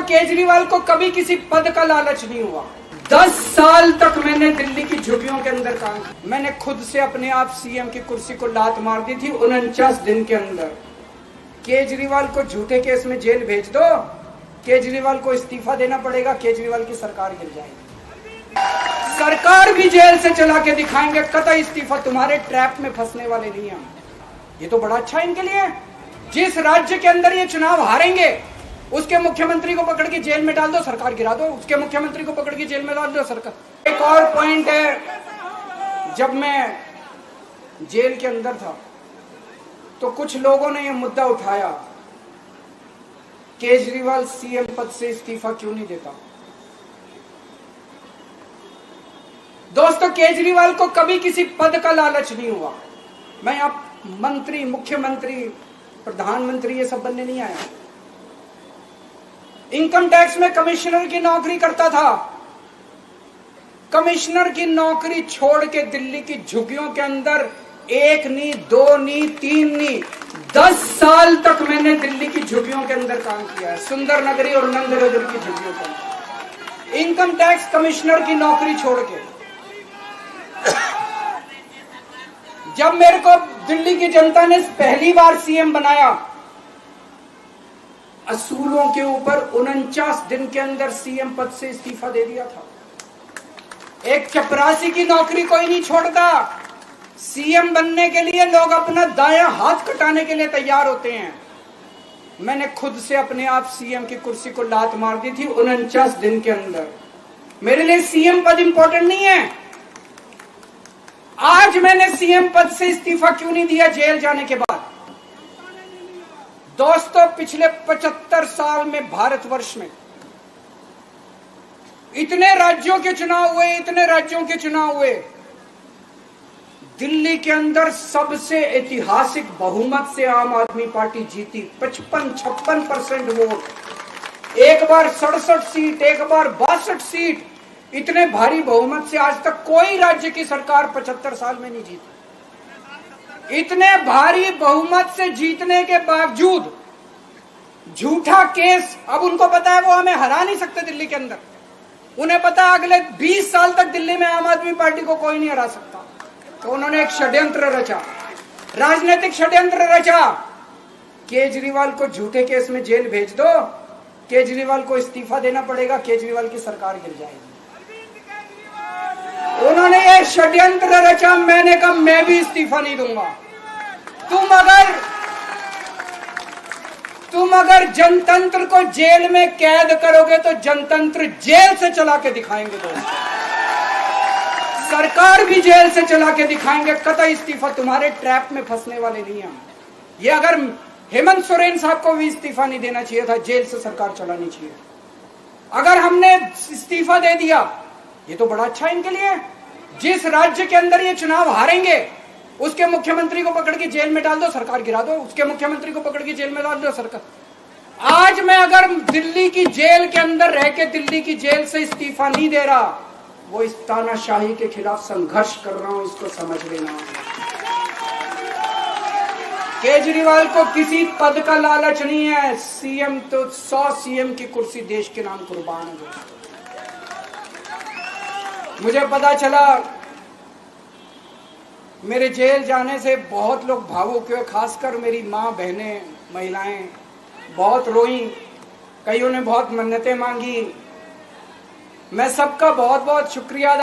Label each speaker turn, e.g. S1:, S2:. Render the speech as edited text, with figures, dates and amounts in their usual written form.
S1: केजरीवाल को कभी किसी पद का लालच नहीं हुआ। 10 साल तक मैंने दिल्ली की झुग्गियों के अंदर काम किया। मैंने खुद से अपने आप सीएम की कुर्सी को लात मार दी थी 49 दिन के अंदर। केजरीवाल को झूठे केस में जेल भेज दो, केजरीवाल को इस्तीफा देना पड़ेगा, केजरीवाल की सरकार गिर जाएगी। सरकार भी जेल से चला के दिखाएंगे, कतई इस्तीफा, तुम्हारे ट्रैप में फंसने वाले नहीं हम। ये तो बड़ा अच्छा इनके लिए। जिस राज्य के अंदर ये चुनाव हारेंगे उसके मुख्यमंत्री को पकड़ के जेल में डाल दो, सरकार गिरा दो। उसके मुख्यमंत्री को पकड़ के जेल में डाल दो, सरकार। एक और पॉइंट है, जब मैं जेल के अंदर था तो कुछ लोगों ने यह मुद्दा उठाया, केजरीवाल सीएम पद से इस्तीफा क्यों नहीं देता। दोस्तों, केजरीवाल को कभी किसी पद का लालच नहीं हुआ। मैं अब मंत्री, मुख्यमंत्री, प्रधानमंत्री ये सब बनने नहीं आया। इनकम टैक्स में कमिश्नर की नौकरी करता था। कमिश्नर की नौकरी छोड़ के दिल्ली की झुग्गियों के अंदर 1 नहीं, 2 नहीं, 3 नहीं, 10 साल तक मैंने दिल्ली की झुग्गियों के अंदर काम किया है, सुंदर नगरी और नंदनगर की झुग्गियों के अंदर। इनकम टैक्स कमिश्नर की नौकरी छोड़ के जब मेरे को दिल्ली की जनता ने पहली बार सीएम बनाया, असूलों के ऊपर 49 दिन के अंदर सीएम पद से इस्तीफा दे दिया था। एक चपरासी की नौकरी कोई नहीं छोड़ता। सीएम बनने के लिए लोग अपना दायां हाथ कटाने के लिए तैयार होते हैं। मैंने खुद से अपने आप सीएम की कुर्सी को लात मार दी थी 49 दिन के अंदर। मेरे लिए सीएम पद इंपॉर्टेंट नहीं है। आज मैंने सीएम पद से इस्तीफा क्यों नहीं दिया जेल जाने के बाद। दोस्तों, पिछले 75 साल में भारतवर्ष में इतने राज्यों के चुनाव हुए, इतने राज्यों के चुनाव हुए, दिल्ली के अंदर सबसे ऐतिहासिक बहुमत से आम आदमी पार्टी जीती। 55-56% वोट, एक बार 67 सीट, एक बार 62 सीट। इतने भारी बहुमत से आज तक कोई राज्य की सरकार 75 साल में नहीं जीती। इतने भारी बहुमत से जीतने के बावजूद झूठा केस, अब उनको पता है वो हमें हरा नहीं सकते दिल्ली के अंदर। उन्हें पता है अगले 20 साल तक दिल्ली में आम आदमी पार्टी को कोई नहीं हरा सकता। तो उन्होंने एक षड्यंत्र रचा, राजनीतिक षड्यंत्र रचा। केजरीवाल को झूठे केस में जेल भेज दो, केजरीवाल को इस्तीफा देना पड़ेगा, केजरीवाल की सरकार गिर जाएगी। उन्होंने ये षड्यंत्र रचा। मैंने कहा मैं भी इस्तीफा नहीं दूंगा। तुम अगर जनतंत्र को जेल में कैद करोगे तो जनतंत्र जेल से चला के दिखाएंगे। दोस्तों, सरकार भी जेल से चला के दिखाएंगे, कतई इस्तीफा, तुम्हारे ट्रैप में फंसने वाले नहीं हम। ये अगर हेमंत सोरेन साहब को भी इस्तीफा नहीं देना चाहिए था, जेल से सरकार चलानी चाहिए। अगर हमने इस्तीफा दे दिया, ये तो बड़ा अच्छा इनके लिए। जिस राज्य के अंदर ये चुनाव हारेंगे उसके मुख्यमंत्री को पकड़ के जेल में डाल दो, सरकार गिरा दो। उसके मुख्यमंत्री को पकड़ के जेल में डाल दो, सरकार। आज मैं अगर दिल्ली की जेल के अंदर रह के दिल्ली की जेल से इस्तीफा नहीं दे रहा, वो इस तानाशाही के खिलाफ संघर्ष कर रहा हूं, इसको समझ लेना। केजरीवाल को किसी पद का लालच नहीं है। सीएम तो 100 सीएम की कुर्सी देश के नाम कुर्बान है। मुझे पता चला, मेरे जेल जाने से बहुत लोग भावुक हुए, खासकर मेरी माँ, बहनें, महिलाएं बहुत रोई। कईयों ने बहुत मन्नतें मांगी। मैं सबका बहुत बहुत शुक्रिया